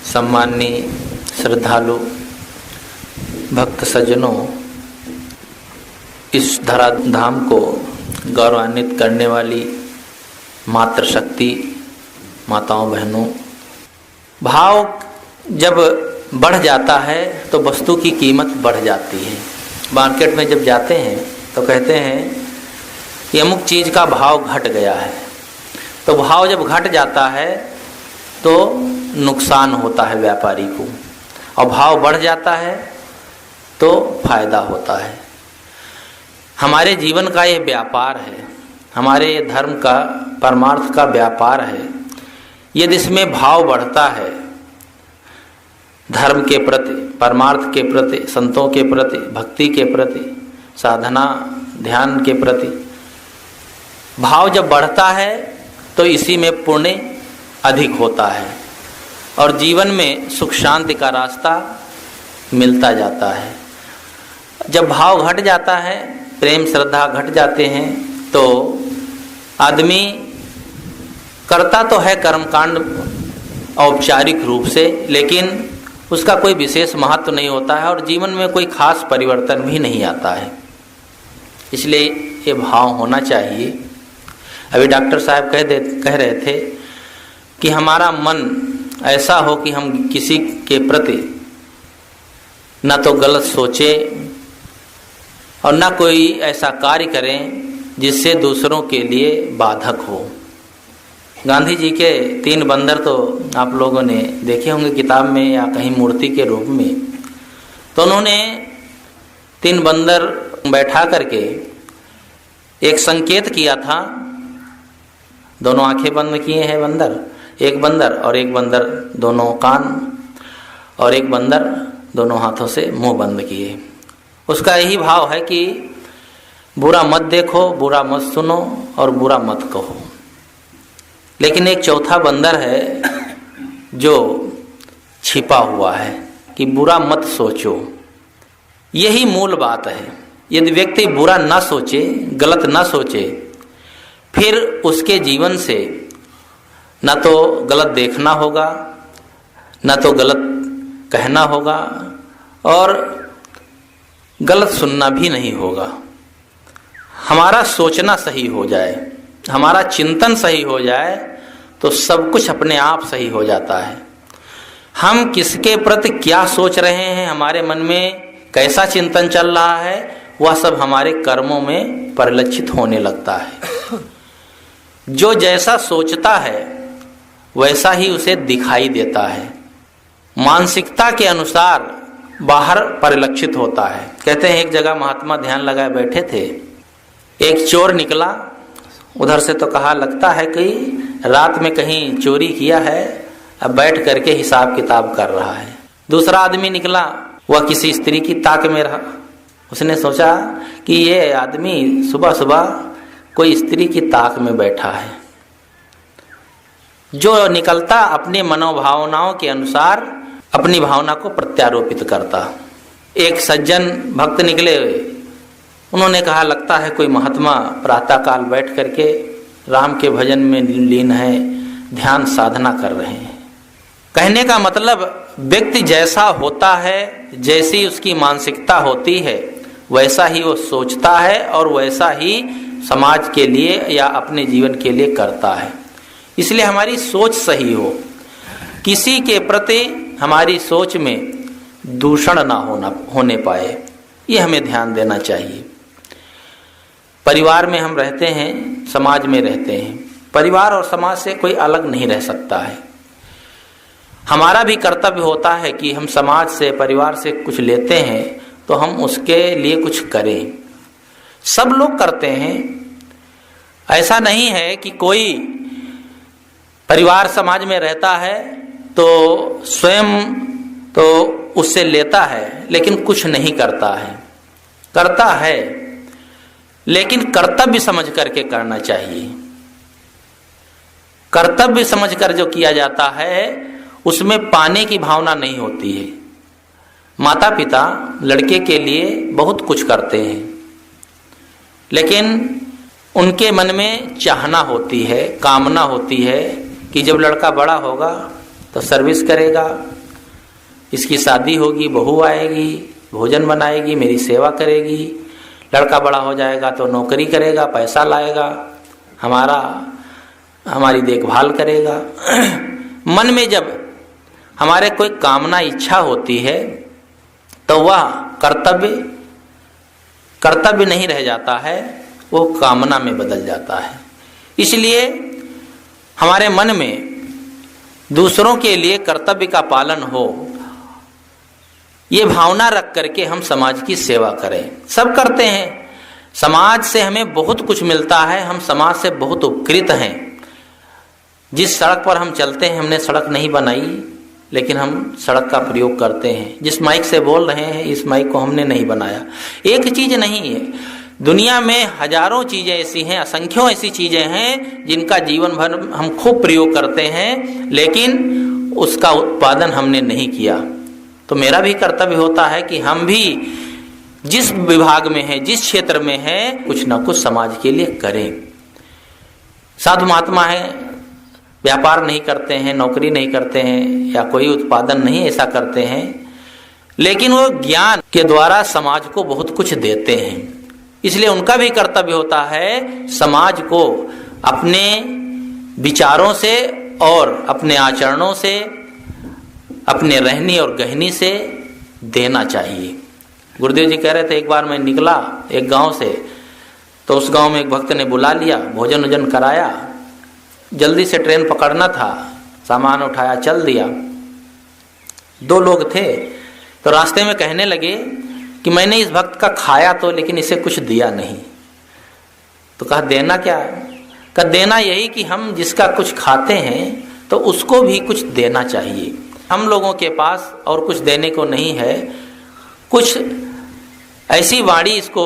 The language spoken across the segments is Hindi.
सम्माननीय श्रद्धालु भक्त सज्जनों, इस धराधाम को गौरवान्वित करने वाली मातृशक्ति माताओं बहनों, भाव जब बढ़ जाता है तो वस्तु की कीमत बढ़ जाती है। मार्केट में जब जाते हैं तो कहते हैं कि अमुक चीज़ का भाव घट गया है, तो भाव जब घट जाता है तो नुकसान होता है व्यापारी को, और भाव बढ़ जाता है तो फायदा होता है। हमारे जीवन का ये व्यापार है, हमारे धर्म का परमार्थ का व्यापार है। यदि इसमें भाव बढ़ता है, धर्म के प्रति, परमार्थ के प्रति, संतों के प्रति, भक्ति के प्रति, साधना ध्यान के प्रति भाव जब बढ़ता है तो इसी में पुण्य अधिक होता है और जीवन में सुख शांति का रास्ता मिलता जाता है। जब भाव घट जाता है, प्रेम श्रद्धा घट जाते हैं, तो आदमी करता तो है कर्मकांड औपचारिक रूप से, लेकिन उसका कोई विशेष महत्व नहीं होता है और जीवन में कोई खास परिवर्तन भी नहीं आता है। इसलिए ये भाव होना चाहिए। अभी डॉक्टर साहब कह रहे थे कि हमारा मन ऐसा हो कि हम किसी के प्रति न तो गलत सोचें और न कोई ऐसा कार्य करें जिससे दूसरों के लिए बाधक हो। गांधी जी के 3 बंदर तो आप लोगों ने देखे होंगे किताब में या कहीं मूर्ति के रूप में। तो उन्होंने 3 बंदर बैठा करके एक संकेत किया था। दोनों आंखें बंद किए हैं बंदर, एक बंदर और एक बंदर दोनों कान और एक बंदर दोनों हाथों से मुंह बंद किए। उसका यही भाव है कि बुरा मत देखो, बुरा मत सुनो और बुरा मत कहो। लेकिन एक चौथा बंदर है जो छिपा हुआ है कि बुरा मत सोचो। यही मूल बात है। यदि व्यक्ति बुरा ना सोचे, गलत ना सोचे, फिर उसके जीवन से न तो गलत देखना होगा, न तो गलत कहना होगा और गलत सुनना भी नहीं होगा। हमारा सोचना सही हो जाए, हमारा चिंतन सही हो जाए तो सब कुछ अपने आप सही हो जाता है। हम किसके प्रति क्या सोच रहे हैं, हमारे मन में कैसा चिंतन चल रहा है, वह सब हमारे कर्मों में परिलक्षित होने लगता है। जो जैसा सोचता है वैसा ही उसे दिखाई देता है। मानसिकता के अनुसार बाहर परिलक्षित होता है। कहते हैं एक जगह महात्मा ध्यान लगाए बैठे थे, एक चोर निकला। उधर से तो कहा लगता है कि रात में कहीं चोरी किया है, अब बैठ करके हिसाब किताब कर रहा है। दूसरा आदमी निकला, वह किसी स्त्री की ताक में रहा। उसने सोचा कि ये आदमी सुबह सुबह कोई स्त्री की ताक में बैठा है। जो निकलता अपनी मनोभावनाओं के अनुसार अपनी भावना को प्रत्यारोपित करता। एक सज्जन भक्त निकले, उन्होंने कहा लगता है कोई महात्मा प्रातः काल बैठ करके राम के भजन में लीन है, ध्यान साधना कर रहे हैं। कहने का मतलब व्यक्ति जैसा होता है, जैसी उसकी मानसिकता होती है, वैसा ही वो सोचता है और वैसा ही समाज के लिए या अपने जीवन के लिए करता है। इसलिए हमारी सोच सही हो, किसी के प्रति हमारी सोच में दूषण ना होने पाए, ये हमें ध्यान देना चाहिए। परिवार में हम रहते हैं, समाज में रहते हैं, परिवार और समाज से कोई अलग नहीं रह सकता है। हमारा भी कर्तव्य होता है कि हम समाज से, परिवार से कुछ लेते हैं तो हम उसके लिए कुछ करें। सब लोग करते हैं, ऐसा नहीं है कि कोई परिवार समाज में रहता है तो स्वयं तो उससे लेता है लेकिन कुछ नहीं करता है। करता है लेकिन कर्तव्य समझ करके करना चाहिए। कर्तव्य समझकर जो किया जाता है उसमें पाने की भावना नहीं होती है। माता पिता लड़के के लिए बहुत कुछ करते हैं, लेकिन उनके मन में चाहना होती है, कामना होती है कि जब लड़का बड़ा होगा तो सर्विस करेगा, इसकी शादी होगी, बहू आएगी, भोजन बनाएगी, मेरी सेवा करेगी, लड़का बड़ा हो जाएगा तो नौकरी करेगा, पैसा लाएगा, हमारी देखभाल करेगा। मन में जब हमारे कोई कामना इच्छा होती है तो वह कर्तव्य नहीं रह जाता है, वो कामना में बदल जाता है। इसलिए हमारे मन में दूसरों के लिए कर्तव्य का पालन हो, ये भावना रख करके हम समाज की सेवा करें। सब करते हैं, समाज से हमें बहुत कुछ मिलता है, हम समाज से बहुत उपकृत हैं। जिस सड़क पर हम चलते हैं, हमने सड़क नहीं बनाई, लेकिन हम सड़क का प्रयोग करते हैं। जिस माइक से बोल रहे हैं, इस माइक को हमने नहीं बनाया। एक चीज नहीं है, दुनिया में हजारों चीजें ऐसी हैं, असंख्यों ऐसी चीजें हैं जिनका जीवन भर हम खूब प्रयोग करते हैं, लेकिन उसका उत्पादन हमने नहीं किया। तो मेरा भी कर्तव्य होता है कि हम भी जिस विभाग में हैं, जिस क्षेत्र में हैं, कुछ ना कुछ समाज के लिए करें। साधु महात्मा है, व्यापार नहीं करते हैं, नौकरी नहीं करते हैं, या कोई उत्पादन नहीं ऐसा करते हैं, लेकिन वो ज्ञान के द्वारा समाज को बहुत कुछ देते हैं। इसलिए उनका भी कर्तव्य होता है समाज को अपने विचारों से और अपने आचरणों से, अपने रहनी और गहनी से देना चाहिए। गुरुदेव जी कह रहे थे, एक बार मैं निकला एक गांव से, तो उस गांव में एक भक्त ने बुला लिया, भोजन वोजन कराया, जल्दी से ट्रेन पकड़ना था, सामान उठाया, चल दिया। 2 लोग थे, तो रास्ते में कहने लगे कि मैंने इस भक्त का खाया तो, लेकिन इसे कुछ दिया नहीं। तो कहा देना क्या है? कहा देना यही कि हम जिसका कुछ खाते हैं तो उसको भी कुछ देना चाहिए। हम लोगों के पास और कुछ देने को नहीं है, कुछ ऐसी वाणी इसको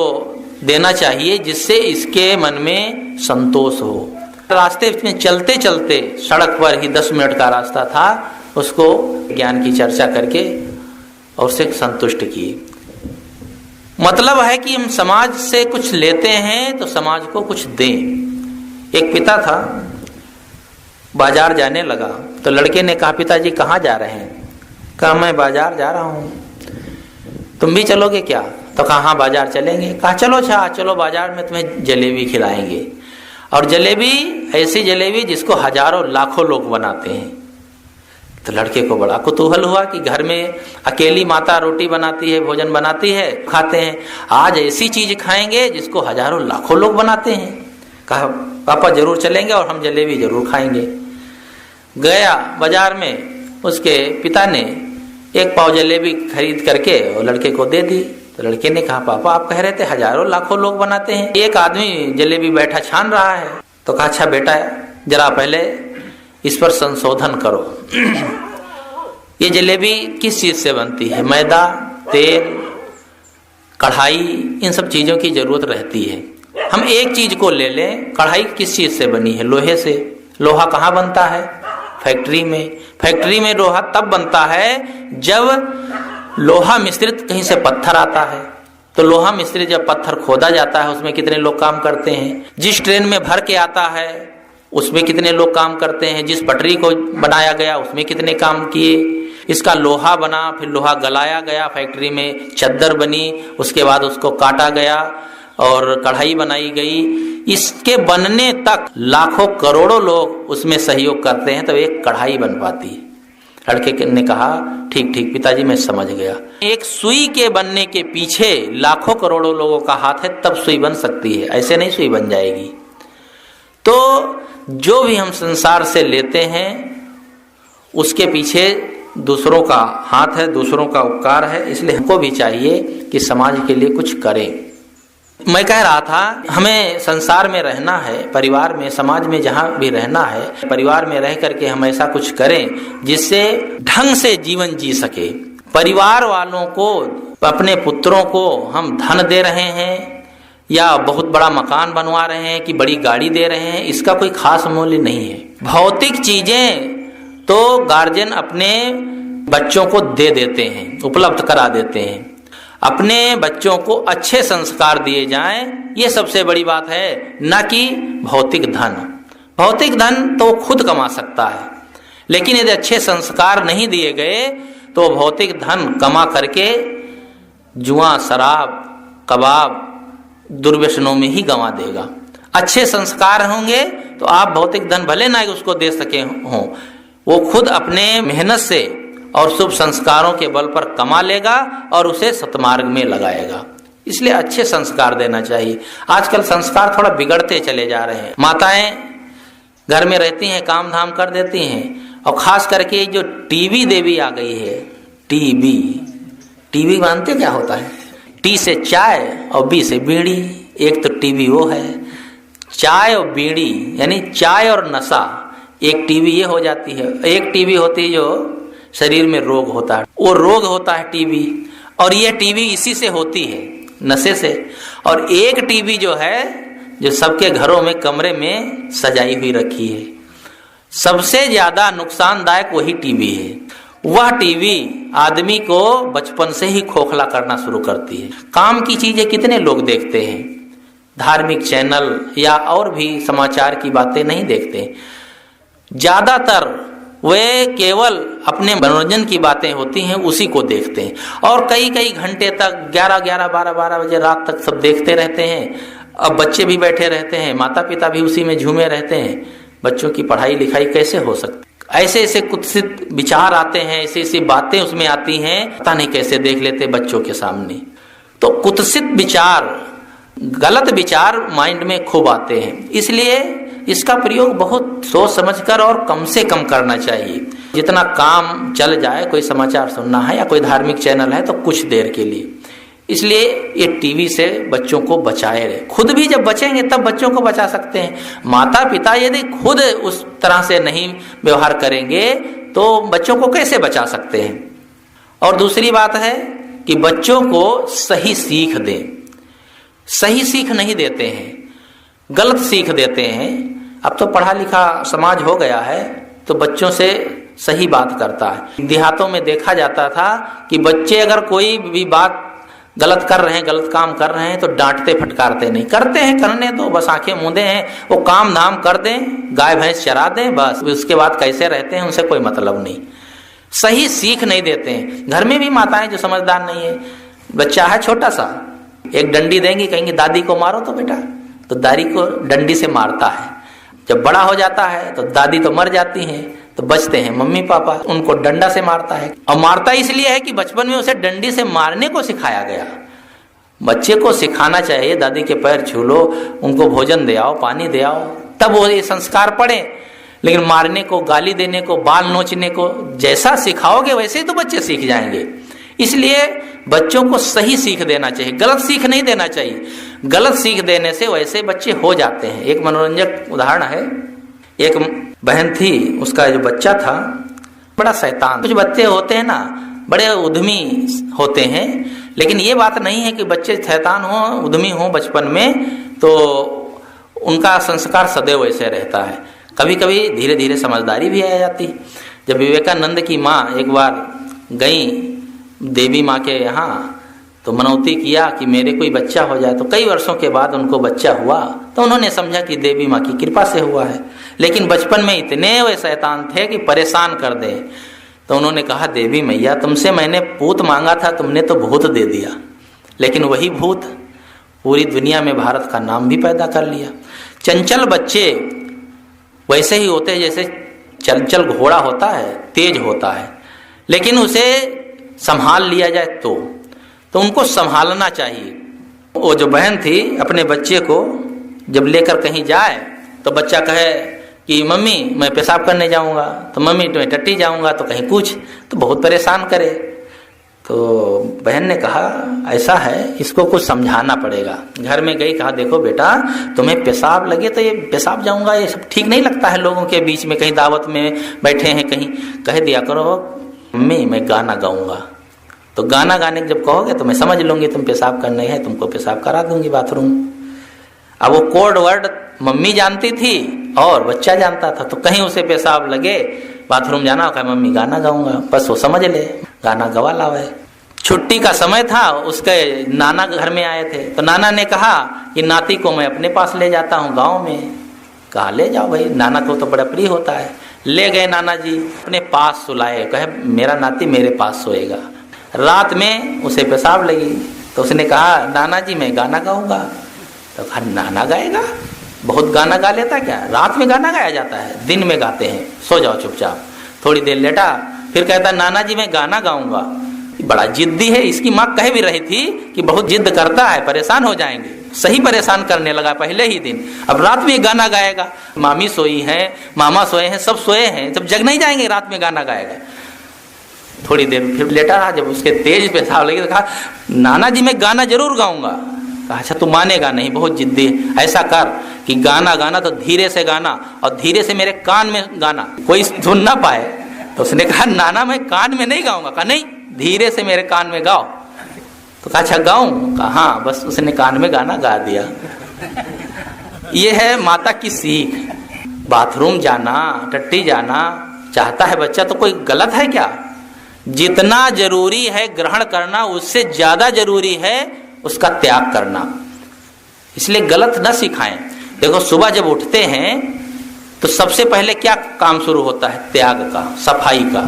देना चाहिए जिससे इसके मन में संतोष हो। रास्ते में चलते चलते, सड़क पर ही 10 मिनट का रास्ता था, उसको ज्ञान की चर्चा करके और उसे संतुष्ट किए। मतलब है कि हम समाज से कुछ लेते हैं तो समाज को कुछ दें। एक पिता था, बाजार जाने लगा, तो लड़के ने कहा, पिताजी कहाँ जा रहे हैं? कहा मैं बाजार जा रहा हूँ, तुम भी चलोगे क्या? तो कहा हाँ बाजार चलेंगे। कहा चलो, अच्छा चलो, बाजार में तुम्हें जलेबी खिलाएंगे। और जलेबी, ऐसी जलेबी जिसको हजारों लाखों लोग बनाते हैं। तो लड़के को बड़ा कुतूहल हुआ कि घर में अकेली माता रोटी बनाती है, भोजन बनाती है, खाते हैं, आज ऐसी चीज खाएंगे जिसको हजारों लाखों लोग बनाते हैं। कहा पापा जरूर चलेंगे और हम जलेबी जरूर खाएंगे। गया बाजार में, उसके पिता ने 1 पाव जलेबी खरीद करके और लड़के को दे दी। तो लड़के ने कहा पापा आप कह रहे थे हजारों लाखों लोग बनाते हैं, एक आदमी जलेबी बैठा छान रहा है। तो कहा अच्छा बेटा, जरा पहले इस पर संशोधन करो। ये जलेबी किस चीज से बनती है? मैदा, तेल, कढ़ाई, इन सब चीजों की जरूरत रहती है। हम एक चीज को ले लें, कढ़ाई किस चीज से बनी है? लोहे से। लोहा कहाँ बनता है? फैक्ट्री में। फैक्ट्री में लोहा तब बनता है जब लोहा मिश्रित कहीं से पत्थर आता है। तो लोहा मिश्रित जब पत्थर खोदा जाता है, उसमें कितने लोग काम करते हैं? जिस ट्रेन में भर के आता है उसमें कितने लोग काम करते हैं? जिस पटरी को बनाया गया उसमें कितने काम किए? इसका लोहा बना, फिर लोहा गलाया गया, फैक्ट्री में चद्दर बनी, उसके बाद उसको काटा गया और कढ़ाई बनाई गई। इसके बनने तक लाखों करोड़ों लोग उसमें सहयोग करते हैं, तो एक कढ़ाई बन पाती है। लड़के ने कहा ठीक ठीक पिताजी मैं समझ गया। एक सुई के बनने के पीछे लाखों करोड़ों लोगों का हाथ है, तब सुई बन सकती है, ऐसे नहीं सुई बन जाएगी। तो जो भी हम संसार से लेते हैं उसके पीछे दूसरों का हाथ है, दूसरों का उपकार है। इसलिए हमको भी चाहिए कि समाज के लिए कुछ करें। मैं कह रहा था हमें संसार में रहना है, परिवार में, समाज में, जहाँ भी रहना है, परिवार में रह करके हम ऐसा कुछ करें जिससे ढंग से जीवन जी सके। परिवार वालों को, अपने पुत्रों को हम धन दे रहे हैं या बहुत बड़ा मकान बनवा रहे हैं कि बड़ी गाड़ी दे रहे हैं, इसका कोई खास मूल्य नहीं है। भौतिक चीजें तो गार्जियन अपने बच्चों को दे देते हैं, उपलब्ध करा देते हैं। अपने बच्चों को अच्छे संस्कार दिए जाएं, ये सबसे बड़ी बात है, न कि भौतिक धन। भौतिक धन तो खुद कमा सकता है, लेकिन यदि अच्छे संस्कार नहीं दिए गए तो भौतिक धन कमा करके जुआ, शराब, कबाब, दुर्व्यसनों में ही गंवा देगा। अच्छे संस्कार होंगे तो आप भौतिक धन भले ना उसको दे सके हों, वो खुद अपने मेहनत से और शुभ संस्कारों के बल पर कमा लेगा और उसे सतमार्ग में लगाएगा। इसलिए अच्छे संस्कार देना चाहिए। आजकल संस्कार थोड़ा बिगड़ते चले जा रहे हैं। माताएं घर में रहती हैं, काम धाम कर देती हैं, और खास करके जो टीवी देवी आ गई है, टीवी मानते क्या होता है? टी से चाय और बी से बीड़ी। एक तो टीवी वो है, चाय और बीड़ी यानी चाय और नशा, एक टीवी ये हो जाती है। एक टीवी होती है जो शरीर में रोग होता है, वो रोग होता है टीवी, और ये टीवी इसी से होती है, नशे से। और एक टीवी जो है जो सबके घरों में कमरे में सजाई हुई रखी है, सबसे ज्यादा नुकसानदायक वही टीवी है। वह टीवी आदमी को बचपन से ही खोखला करना शुरू करती है। काम की चीजें कितने लोग देखते हैं, धार्मिक चैनल या और भी समाचार की बातें नहीं देखते। ज्यादातर वे केवल अपने मनोरंजन की बातें होती हैं उसी को देखते हैं, और कई कई घंटे तक 11, 12 बजे रात तक सब देखते रहते हैं। अब बच्चे भी बैठे रहते हैं, माता पिता भी उसी में झूमे रहते हैं। बच्चों की पढ़ाई लिखाई कैसे हो सकती? ऐसे ऐसे कुत्सित विचार आते हैं, ऐसी ऐसी बातें उसमें आती हैं, पता नहीं कैसे देख लेते बच्चों के सामने। तो कुत्सित विचार, गलत विचार माइंड में खूब आते हैं। इसलिए इसका प्रयोग बहुत सोच समझकर और कम से कम करना चाहिए। जितना काम चल जाए, कोई समाचार सुनना है या कोई धार्मिक चैनल है तो कुछ देर के लिए। इसलिए ये टीवी से बच्चों को बचाए रहे। खुद भी जब बचेंगे तब बच्चों को बचा सकते हैं। माता पिता यदि खुद उस तरह से नहीं व्यवहार करेंगे तो बच्चों को कैसे बचा सकते हैं? और दूसरी बात है कि बच्चों को सही सीख दें। सही सीख नहीं देते हैं, गलत सीख देते हैं। अब तो पढ़ा लिखा समाज हो गया है तो बच्चों से सही बात करता है। देहातों में देखा जाता था कि बच्चे अगर कोई भी बात गलत कर रहे हैं, गलत काम कर रहे हैं तो डांटते फटकारते नहीं, करते हैं करने दो, बस आंखें मूंदे हैं, वो काम धाम कर दें, गाय भैंस चरा दें, बस उसके बाद कैसे रहते हैं उनसे कोई मतलब नहीं। सही सीख नहीं देते हैं। घर में भी माताएं जो समझदार नहीं है, बच्चा है छोटा सा, एक डंडी देंगी, कहेंगे दादी को मारो तो बेटा, तो दादी को डंडी से मारता है। जब बड़ा हो जाता है तो दादी तो मर जाती हैं, तो बचते हैं मम्मी पापा, उनको डंडा से मारता है। और मारता इसलिए है कि बचपन में उसे डंडी से मारने को सिखाया गया। बच्चे को सिखाना चाहिए दादी के पैर छू लो, उनको भोजन दे आओ, पानी दे आओ, तब वो ये संस्कार पड़े। लेकिन मारने को, गाली देने को, बाल नोचने को जैसा सिखाओगे वैसे ही तो बच्चे सीख जाएंगे। इसलिए बच्चों को सही सीख देना चाहिए, गलत सीख नहीं देना चाहिए। गलत सीख देने से वैसे बच्चे हो जाते हैं। एक मनोरंजक उदाहरण है, एक बहन थी, उसका जो बच्चा था बड़ा शैतान। कुछ बच्चे होते हैं ना बड़े उद्यमी होते हैं, लेकिन ये बात नहीं है कि बच्चे शैतान हो, उद्यमी हो बचपन में तो उनका संस्कार सदैव ऐसे रहता है। कभी कभी धीरे धीरे समझदारी भी आ जाती। जब विवेकानंद की माँ एक बार गई देवी माँ के यहाँ तो मनौती किया कि मेरे कोई बच्चा हो जाए, तो कई वर्षों के बाद उनको बच्चा हुआ। तो उन्होंने समझा कि देवी माँ की कृपा से हुआ है, लेकिन बचपन में इतने वे शैतान थे कि परेशान कर दे। तो उन्होंने कहा देवी मैया तुमसे मैंने पूत मांगा था, तुमने तो भूत दे दिया। लेकिन वही भूत पूरी दुनिया में भारत का नाम भी पैदा कर लिया। चंचल बच्चे वैसे ही होते हैं जैसे चंचल घोड़ा होता है, तेज होता है, लेकिन उसे संभाल लिया जाए तो उनको संभालना चाहिए। वो जो बहन थी अपने बच्चे को जब लेकर कहीं जाए तो बच्चा कहे कि मम्मी मैं पेशाब करने जाऊंगा, तो मम्मी मैं टट्टी जाऊंगा, तो कहीं कुछ, तो बहुत परेशान करे। तो बहन ने कहा ऐसा है, इसको कुछ समझाना पड़ेगा। घर में गई, कहा देखो बेटा तुम्हें पेशाब लगे तो ये पेशाब जाऊंगा, ये सब ठीक नहीं लगता है लोगों के बीच में, कहीं दावत में बैठे हैं कहीं, कह दिया करो मम्मी मैं गाना गाऊंगा। तो गाना गाने जब कहोगे तो मैं समझ लूंगी तुम पेशाब करने है, तुमको पेशाब करा दूंगी बाथरूम। अब वो कोड वर्ड मम्मी जानती थी और बच्चा जानता था, तो कहीं उसे पेशाब लगे बाथरूम जाना, कहा मम्मी गाना गाऊंगा, बस वो समझ ले गाना गवा लावे। छुट्टी का समय था, उसके नाना घर में आए थे, तो नाना ने कहा कि नाती को मैं अपने पास ले जाता हूँ गाँव में। कहा ले जाओ भाई, नाना को तो बड़ा प्रिय होता है। ले गए नाना जी अपने पास सुलाए, कहे मेरा नाती मेरे पास सोएगा। रात में उसे पेशाब लगी तो उसने कहा नाना जी मैं गाना गाऊंगा। तो कहा नाना गाएगा, बहुत गाना गा लेता क्या, रात में गाना गाया जाता है, दिन में गाते हैं, सो जाओ चुपचाप। थोड़ी देर लेटा, फिर कहता नाना जी मैं गाना गाऊंगा। बड़ा जिद्दी है, इसकी माँ कह भी रही थी कि बहुत जिद करता है, परेशान हो जाएंगे। सही परेशान करने लगा पहले ही दिन। अब रात में गाना गाएगा, मामी सोई है, मामा सोए हैं, सब सोए हैं, जब जग नहीं जाएंगे, रात में गाना गाएगा। थोड़ी देर फिर लेटा रहा, जब उसके तेज पेशाब लगी तो कहा नाना जी मैं गाना जरूर गाऊंगा। कहा अच्छा तू मानेगा नहीं, बहुत जिद्दी है, ऐसा कर कि गाना गाना तो धीरे से गाना और धीरे से मेरे कान में गाना, कोई सुन ना पाए। तो उसने कहा नाना मैं कान में नहीं गाऊंगा। कहा नहीं, धीरे से मेरे कान में गाओ। तो कहा अच्छा गाऊं? कहा हाँ। बस उसने कान में गाना गा दिया। ये है माता की सीख। बाथरूम जाना, टट्टी जाना चाहता है बच्चा तो कोई गलत है क्या? जितना जरूरी है ग्रहण करना, उससे ज्यादा जरूरी है उसका त्याग करना। इसलिए गलत न सिखाएं। देखो सुबह जब उठते हैं तो सबसे पहले क्या काम शुरू होता है? त्याग का, सफाई का।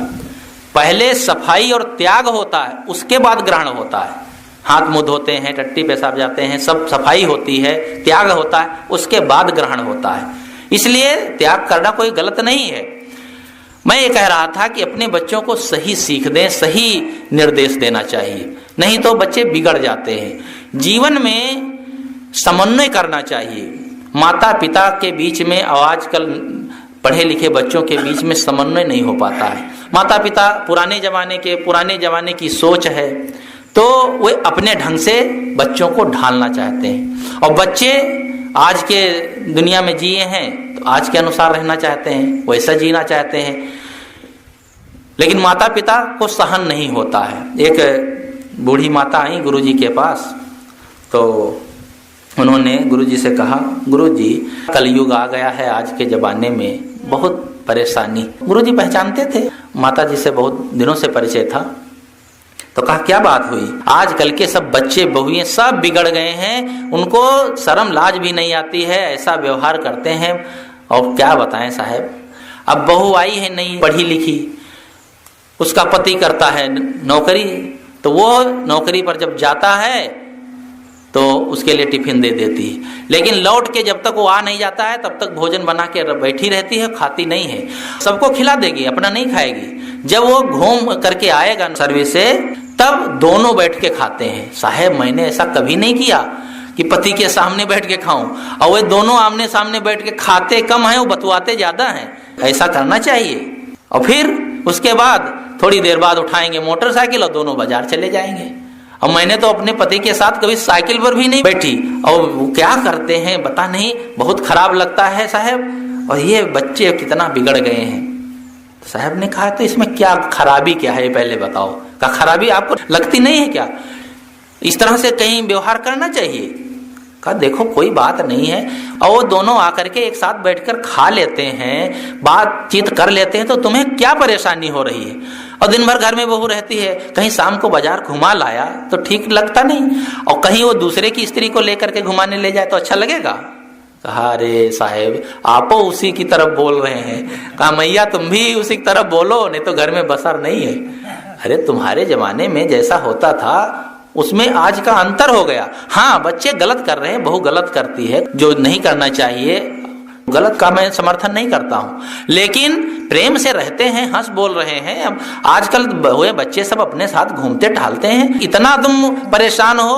पहले सफाई और त्याग होता है, उसके बाद ग्रहण होता है। हाथ मुंह धोते हैं, टट्टी पेशाब जाते हैं, सब सफाई होती है, त्याग होता है, उसके बाद ग्रहण होता है। इसलिए त्याग करना कोई गलत नहीं है। मैं ये कह रहा था कि अपने बच्चों को सही सीख दें, सही निर्देश देना चाहिए, नहीं तो बच्चे बिगड़ जाते हैं। जीवन में समन्वय करना चाहिए। माता पिता के बीच में, आजकल पढ़े लिखे बच्चों के बीच में समन्वय नहीं हो पाता है। माता पिता पुराने जमाने की सोच है, तो वे अपने ढंग से बच्चों को ढालना चाहते हैं, और बच्चे आज के दुनिया में जिए हैं तो आज के अनुसार रहना चाहते हैं, वैसा जीना चाहते हैं। लेकिन माता पिता को सहन नहीं होता है। एक बूढ़ी माता आई गुरुजी के पास, तो उन्होंने गुरुजी से कहा गुरुजी कलयुग आ गया है, आज के जमाने में बहुत परेशानी। गुरुजी पहचानते थे, माता जी से बहुत दिनों से परिचय था। तो कहा क्या बात हुई? आजकल के सब बच्चे बहुएं सब बिगड़ गए हैं, उनको शर्म लाज भी नहीं आती है, ऐसा व्यवहार करते हैं। और क्या बताएं साहब, अब बहू आई है नहीं पढ़ी लिखी, उसका पति करता है नौकरी, तो वो नौकरी पर जब जाता है तो उसके लिए टिफिन दे देती है, लेकिन लौट के जब तक वो आ नहीं जाता है तब तक भोजन बना के बैठी रहती है, खाती नहीं है। सबको खिला देगी, अपना नहीं खाएगी। जब वो घूम करके आएगा सर्विस से, तब दोनों बैठ के खाते हैं। साहब मैंने ऐसा कभी नहीं किया कि पति के सामने बैठ के खाऊं, और वे दोनों आमने सामने बैठ के खाते कम है, वो बतवाते ज्यादा हैं। ऐसा करना चाहिए। और फिर उसके बाद थोड़ी देर बाद उठाएंगे मोटरसाइकिल और दोनों बाजार चले जाएंगे। और मैंने तो अपने पति के साथ कभी साइकिल पर भी नहीं बैठी, और वो क्या करते हैं पता नहीं, बहुत खराब लगता है साहब। और ये बच्चे कितना बिगड़ गए हैं। साहब ने कहा तो इसमें क्या खराबी क्या है पहले बताओ। का खराबी आपको लगती नहीं है क्या? इस तरह से कहीं व्यवहार करना चाहिए। कहा देखो कोई बात नहीं है, और वो दोनों आकर के एक साथ बैठकर खा लेते हैं, बातचीत कर लेते हैं, तो तुम्हें क्या परेशानी हो रही है? और दिन भर घर में बहू रहती है, कहीं शाम को बाजार घुमा लाया तो ठीक लगता नहीं, और कहीं वो दूसरे की स्त्री को लेकर के घुमाने ले जाए तो अच्छा लगेगा? कहा अरे साहेब आप उसी की तरफ बोल रहे हैं। कहा मैया तुम भी उसी की तरफ बोलो, नहीं तो घर में बसर नहीं है। अरे तुम्हारे जमाने में जैसा होता था उसमें आज का अंतर हो गया। हाँ बच्चे गलत कर रहे हैं, बहू गलत करती है, जो नहीं करना चाहिए, गलत का मैं समर्थन नहीं करता हूं, लेकिन प्रेम से रहते हैं, हंस बोल रहे हैं। अब आजकल हुए बच्चे सब अपने साथ घूमते टहलते हैं। इतना तुम परेशान हो,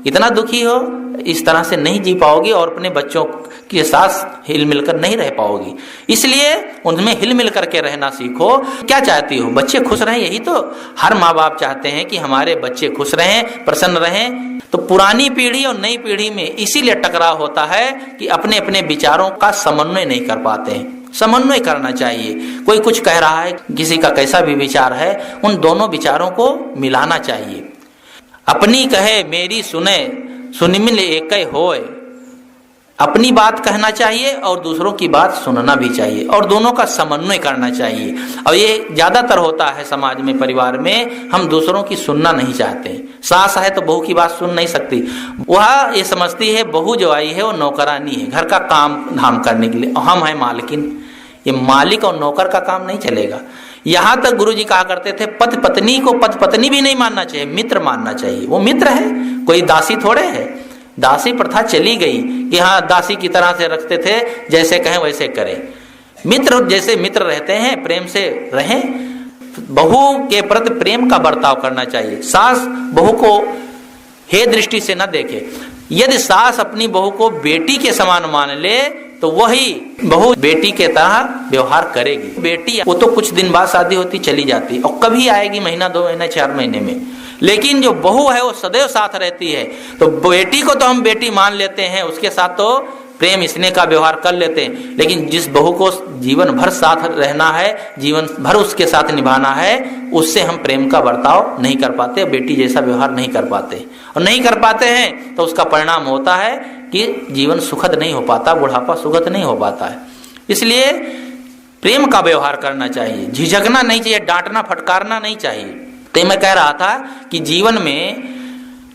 इतना दुखी हो, इस तरह से नहीं जी पाओगी और अपने बच्चों के साथ हिल मिलकर नहीं रह पाओगी। इसलिए उनमें हिल मिल करके रहना सीखो। क्या चाहती हो? बच्चे खुश रहें, यही तो हर माँ बाप चाहते हैं कि हमारे बच्चे खुश रहें, प्रसन्न रहें। तो पुरानी पीढ़ी और नई पीढ़ी में इसीलिए टकराव होता है कि अपने अपने विचारों का समन्वय नहीं कर पाते हैं। समन्वय करना चाहिए। कोई कुछ कह रहा है, किसी का कैसा भी विचार है, उन दोनों विचारों को मिलाना चाहिए। अपनी कहे मेरी सुने, सुनिमिल एकै होय। अपनी बात कहना चाहिए और दूसरों की बात सुनना भी चाहिए, और दोनों का समन्वय करना चाहिए। और ये ज्यादातर होता है समाज में, परिवार में, हम दूसरों की सुनना नहीं चाहते। सास है तो बहू की बात सुन नहीं सकती, वह ये समझती है बहू जो आई है वो नौकरानी है घर का काम धाम करने के लिए, हम है मालकिन। ये मालिक और नौकर का काम नहीं चलेगा। यहां तक गुरुजी कहा करते थे पति पत्नी को पति पत्नी भी नहीं मानना चाहिए, मित्र मानना चाहिए। वो मित्र है, कोई दासी थोड़े है। दासी प्रथा चली गई कि हाँ दासी की तरह से रखते थे, जैसे कहें वैसे करें। मित्र जैसे मित्र रहते हैं, प्रेम से रहें। बहू के प्रति प्रेम का बर्ताव करना चाहिए। सास बहू को हे दृष्टि से न देखे। यदि सास अपनी बहू को बेटी के समान मान ले तो वही बहू बेटी के तरह व्यवहार करेगी। बेटी वो तो कुछ दिन बाद शादी होती चली जाती और कभी आएगी महीना 2 महीना 4 महीने में, लेकिन जो बहू है वो सदैव साथ रहती है। तो बेटी को तो हम बेटी मान लेते हैं, उसके साथ तो प्रेम स्नेह का व्यवहार कर लेते हैं, लेकिन जिस बहू को जीवन भर साथ रहना है, जीवन भर उसके साथ निभाना है, उससे हम प्रेम का बर्ताव नहीं कर पाते, बेटी जैसा व्यवहार नहीं कर पाते। और नहीं कर पाते हैं तो उसका परिणाम होता है कि जीवन सुखद नहीं हो पाता, बुढ़ापा सुखद नहीं हो पाता है। इसलिए प्रेम का व्यवहार करना चाहिए, झिझकना नहीं चाहिए, डांटना फटकारना नहीं चाहिए। तो मैं कह रहा था कि जीवन में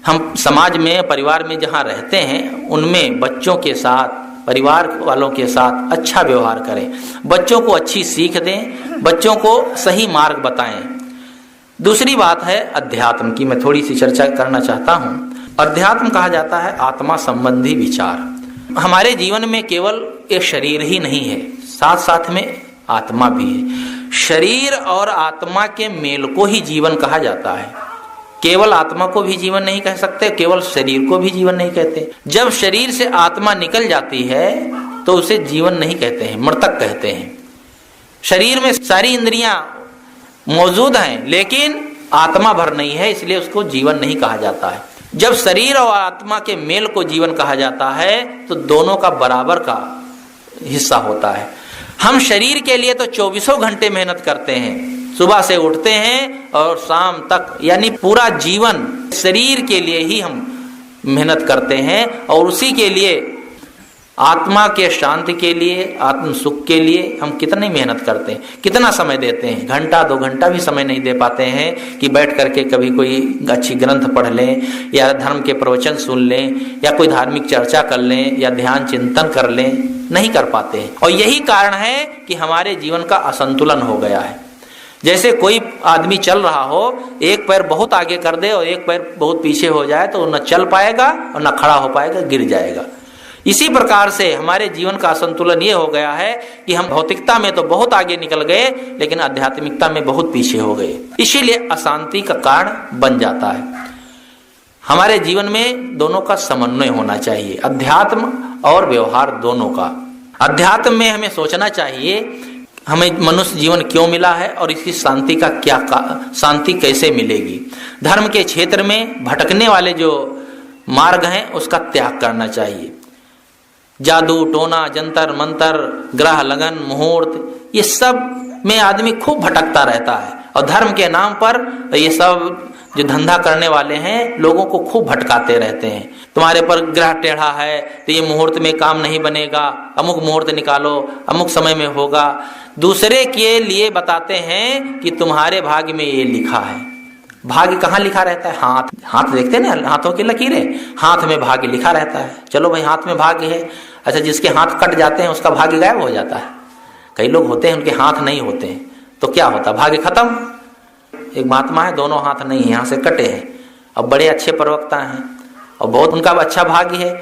हम समाज में परिवार में जहाँ रहते हैं उनमें बच्चों के साथ, परिवार वालों के साथ अच्छा व्यवहार करें, बच्चों को अच्छी सीख दें, बच्चों को सही मार्ग बताएं। दूसरी बात है अध्यात्म की, मैं थोड़ी सी चर्चा करना चाहता हूँ। अध्यात्म कहा जाता है आत्मा संबंधी विचार। हमारे जीवन में केवल एक शरीर ही नहीं है, साथ साथ में आत्मा भी है। शरीर और आत्मा के मेल को ही जीवन कहा जाता है। केवल आत्मा को भी जीवन नहीं कह सकते, केवल शरीर को भी जीवन नहीं कहते। जब शरीर से आत्मा निकल जाती है तो उसे जीवन नहीं कहते हैं, मृतक कहते हैं। शरीर में सारी इंद्रियां मौजूद हैं लेकिन आत्मा भर नहीं है, इसलिए उसको जीवन नहीं कहा जाता है। जब शरीर और आत्मा के मेल को जीवन कहा जाता है तो दोनों का बराबर का हिस्सा होता है। हम शरीर के लिए तो 24 घंटे मेहनत करते हैं, सुबह से उठते हैं और शाम तक, यानी पूरा जीवन शरीर के लिए ही हम मेहनत करते हैं और उसी के लिए आत्मा के शांति के लिए, आत्म सुख के लिए हम कितनी मेहनत करते हैं, कितना समय देते हैं। घंटा 2 घंटा भी समय नहीं दे पाते हैं कि बैठ करके कभी कोई अच्छी ग्रंथ पढ़ लें या धर्म के प्रवचन सुन लें या कोई धार्मिक चर्चा कर लें या ध्यान चिंतन कर लें, नहीं कर पाते हैं। और यही कारण है कि हमारे जीवन का असंतुलन हो गया है। जैसे कोई आदमी चल रहा हो, एक पैर बहुत आगे कर दे और एक पैर बहुत पीछे हो जाए तो न चल पाएगा और न खड़ा हो पाएगा, गिर जाएगा। इसी प्रकार से हमारे जीवन का असंतुलन ये हो गया है कि हम भौतिकता में तो बहुत आगे निकल गए लेकिन आध्यात्मिकता में बहुत पीछे हो गए। इसीलिए अशांति का कारण बन जाता है। हमारे जीवन में दोनों का समन्वय होना चाहिए, अध्यात्म और व्यवहार दोनों का। अध्यात्म में हमें सोचना चाहिए हमें मनुष्य जीवन क्यों मिला है और इसकी शांति का क्या शांति कैसे मिलेगी। धर्म के क्षेत्र में भटकने वाले जो मार्ग हैं उसका त्याग करना चाहिए। जादू टोना जंतर मंतर ग्रह लगन मुहूर्त ये सब में आदमी खूब भटकता रहता है और धर्म के नाम पर ये सब जो धंधा करने वाले हैं लोगों को खूब भटकाते रहते हैं। तुम्हारे पर ग्रह टेढ़ा है तो ये मुहूर्त में काम नहीं बनेगा, अमुक मुहूर्त निकालो, अमुक समय में होगा। दूसरे के लिए बताते हैं कि तुम्हारे भाग्य में ये लिखा है। भाग्य कहाँ लिखा रहता है? हाथ देखते ना, हाथों की लकीरें, हाथ में भाग्य लिखा रहता है। चलो भाई हाथ में भाग्य है। अच्छा, जिसके हाथ कट जाते हैं उसका भाग्य गायब हो जाता है। कई लोग होते हैं उनके हाथ नहीं होते हैं तो क्या होता, भाग्य खत्म। एक महात्मा है, दोनों हाथ नहीं है, यहाँ से कटे हैं, अब बड़े अच्छे प्रवक्ता हैं और बहुत उनका अच्छा भाग्य है।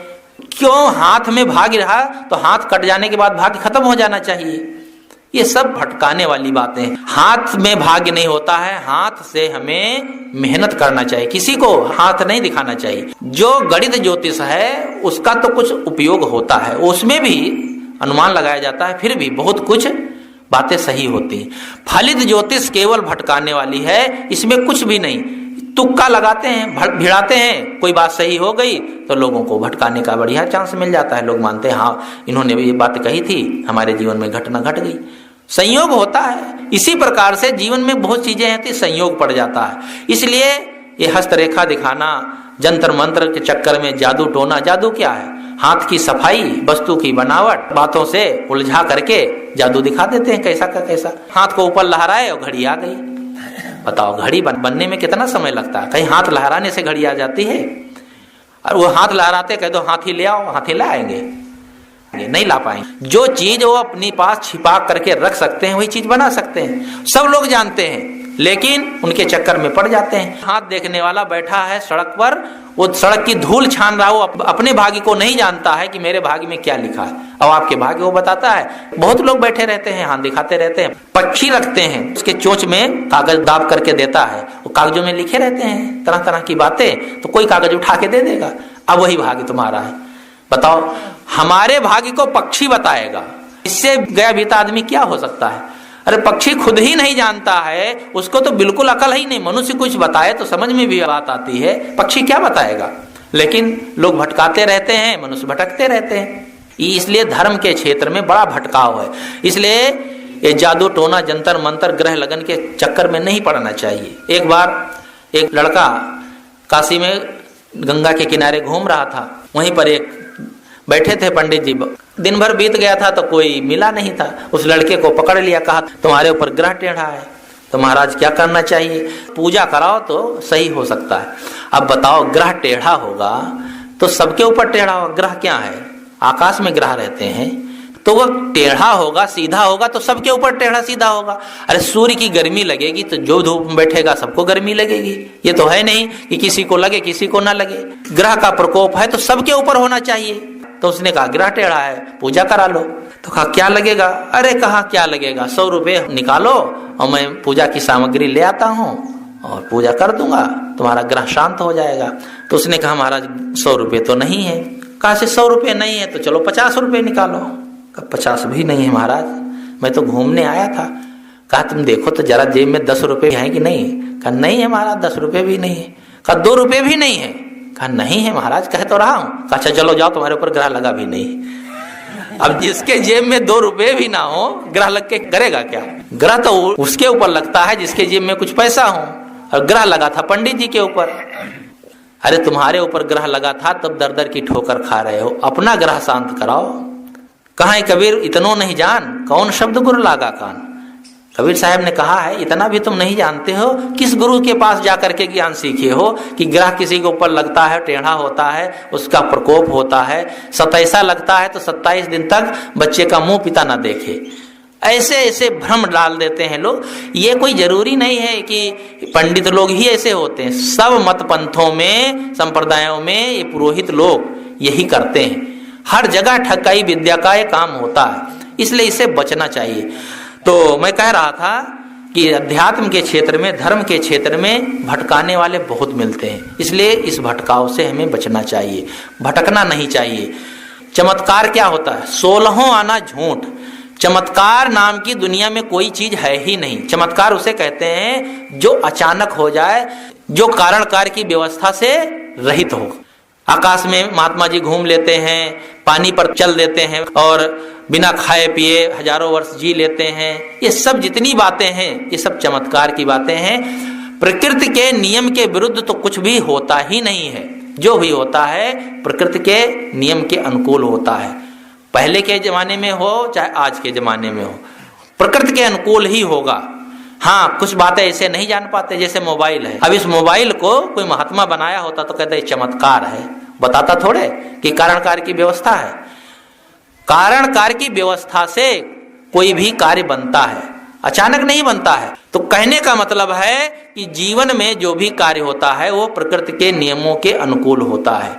क्यों? हाथ में भाग्य रहा तो हाथ कट जाने के बाद भाग्य खत्म हो जाना चाहिए। ये सब भटकाने वाली बातें हैं। हाथ में भाग्य नहीं होता है, हाथ से हमें मेहनत करना चाहिए, किसी को हाथ नहीं दिखाना चाहिए। जो गणित ज्योतिष है उसका तो कुछ उपयोग होता है, उसमें भी अनुमान लगाया जाता है, फिर भी बहुत कुछ बातें सही होती हैं। फलित ज्योतिष केवल भटकाने वाली है, इसमें कुछ भी नहीं। तुक्का लगाते हैं, भिड़ाते हैं, कोई बात सही हो गई तो लोगों को भटकाने का बढ़िया चांस मिल जाता है। लोग मानते हैं हाँ इन्होंने ये बात कही थी, हमारे जीवन में घटना घट गई। संयोग होता है। इसी प्रकार से जीवन में बहुत चीजें हैं, संयोग पड़ जाता है। इसलिए ये हस्तरेखा दिखाना, जंतर मंत्र के चक्कर में जादू टोना, जादू क्या है? हाथ की सफाई, वस्तु की बनावट, बातों से उलझा करके जादू दिखा देते हैं कैसा का कैसा। हाथ को ऊपर लहराए और घड़ी आ गई। बताओ, घड़ी बनने में कितना समय लगता है? कहीं हाथ लहराने से घड़ी आ जाती है? और वो हाथ लहराते कह दो हाथी ले आओ, हाथी ले आएंगे। नहीं ला पाएंगे। जो चीज वो अपनी पास छिपा करके रख सकते हैं वही चीज बना सकते हैं, सब लोग जानते हैं, लेकिन उनके चक्कर में पड़ जाते हैं। हाथ देखने वाला बैठा है सड़क पर, वो सड़क की धूल छान रहा, वो अपने भाग्य को नहीं जानता है कि मेरे भाग्य में क्या लिखा है, और आपके भाग्य वो बताता है। बहुत लोग बैठे रहते हैं, हाथ दिखाते रहते हैं। पक्षी रखते हैं, उसके चोंच में कागज दाब करके देता है, वो कागजों में लिखे रहते हैं तरह तरह की बातें, तो कोई कागज उठा के दे देगा, अब वही भाग्य तुम्हारा है। बताओ, हमारे भाग्य को पक्षी बताएगा, इससे गया बीता आदमी क्या हो सकता है? अरे पक्षी खुद ही नहीं जानता है, उसको तो बिल्कुल अकल ही नहीं। मनुष्य कुछ बताए तो समझ में भी बात आती है, पक्षी क्या बताएगा? लेकिन लोग भटकाते रहते हैं, मनुष्य भटकते रहते हैं। इसलिए धर्म के क्षेत्र में बड़ा भटकाव है। इसलिए ये जादू टोना जंतर मंतर ग्रह लगन के चक्कर में नहीं पड़ना चाहिए। एक बार एक लड़का काशी में गंगा के किनारे घूम रहा था, वहीं पर एक बैठे थे पंडित जी। दिन भर बीत गया था तो कोई मिला नहीं था। उस लड़के को पकड़ लिया, कहा तुम्हारे ऊपर ग्रह टेढ़ा है, तो महाराज क्या करना चाहिए? पूजा कराओ तो सही हो सकता है। अब बताओ, ग्रह टेढ़ा होगा तो सबके ऊपर टेढ़ा होगा। ग्रह क्या है? आकाश में ग्रह रहते हैं, तो वह टेढ़ा होगा, सीधा होगा तो सबके ऊपर टेढ़ा सीधा होगा। अरे सूर्य की गर्मी लगेगी तो जो धूप में बैठेगा सबको गर्मी लगेगी। ये तो है नहीं कि किसी को लगे किसी को ना लगे। ग्रह का प्रकोप है तो सबके ऊपर होना चाहिए। तो उसने कहा ग्रह टेढ़ा है, पूजा करा लो। तो कहा क्या लगेगा? अरे कहा क्या लगेगा, 100 रुपये निकालो और मैं पूजा की सामग्री ले आता हूँ और पूजा कर दूंगा, तुम्हारा ग्रह शांत हो जाएगा। तो उसने कहा महाराज 100 रुपये तो नहीं है। कहा से 100 रुपये नहीं है तो चलो 50 रुपये निकालो। कहा 50 भी नहीं है महाराज, मैं तो घूमने आया था। कहा तुम देखो तो जरा जेब में 10 रुपये है कि नहीं? कहा नहीं है महाराज, 10 रुपये भी नहीं है। कहा 2 रुपये भी नहीं है? कहा नहीं है महाराज, कह तो रहा हूं। कहा अच्छा चलो जाओ, तुम्हारे ऊपर ग्रह लगा भी नहीं। अब जिसके जेब में 2 रुपये भी ना हो, ग्रह लग के करेगा क्या? ग्रह तो उसके ऊपर लगता है जिसके जेब में कुछ पैसा हो, और ग्रह लगा था पंडित जी के ऊपर। अरे तुम्हारे ऊपर ग्रह लगा था तब दर दर की ठोकर खा रहे हो, अपना ग्रह शांत कराओ। कहाँ कबीर इतनो नहीं जान, कौन शब्द गुरु लागा कान। कबीर साहब ने कहा है इतना भी तुम नहीं जानते हो, किस गुरु के पास जाकर के ज्ञान सीखे हो कि ग्रह किसी के ऊपर लगता है, टेढ़ा होता है, उसका प्रकोप होता है, 27 लगता है तो 27 दिन तक बच्चे का मुंह पिता ना देखे। ऐसे ऐसे भ्रम डाल देते हैं लोग। ये कोई जरूरी नहीं है कि पंडित लोग ही ऐसे होते हैं, सब मत पंथों में, संप्रदायों में ये पुरोहित लोग यही करते हैं। हर जगह ठकाई विद्या का ये काम होता है, इसलिए इसे बचना चाहिए। तो मैं कह रहा था कि अध्यात्म के क्षेत्र में, धर्म के क्षेत्र में भटकाने वाले बहुत मिलते हैं, इसलिए इस भटकाव से हमें बचना चाहिए, भटकना नहीं चाहिए। चमत्कार क्या होता है? 16 आना झूठ। चमत्कार नाम की दुनिया में कोई चीज है ही नहीं। चमत्कार उसे कहते हैं जो अचानक हो जाए, जो कारण कार्य की व्यवस्था से रहित हो। आकाश में महात्मा जी घूम लेते हैं, पानी पर चल देते हैं और बिना खाए पिए हजारों वर्ष जी लेते हैं। ये सब जितनी बातें हैं ये सब चमत्कार की बातें हैं। प्रकृति के नियम के विरुद्ध तो कुछ भी होता ही नहीं है। जो भी होता है प्रकृति के नियम के अनुकूल होता है। पहले के जमाने में हो चाहे आज के जमाने में हो, प्रकृति के अनुकूल ही होगा। हाँ, कुछ बातें ऐसे नहीं जान पाते, जैसे मोबाइल है। अब इस मोबाइल को कोई महात्मा बनाया होता तो कहते चमत्कार है, बताता थोड़े कि कारण कार्य की व्यवस्था है। कारण कार्य की व्यवस्था से कोई भी कार्य बनता है, अचानक नहीं बनता है। तो कहने का मतलब है कि जीवन में जो भी कार्य होता है वो प्रकृति के नियमों के अनुकूल होता है।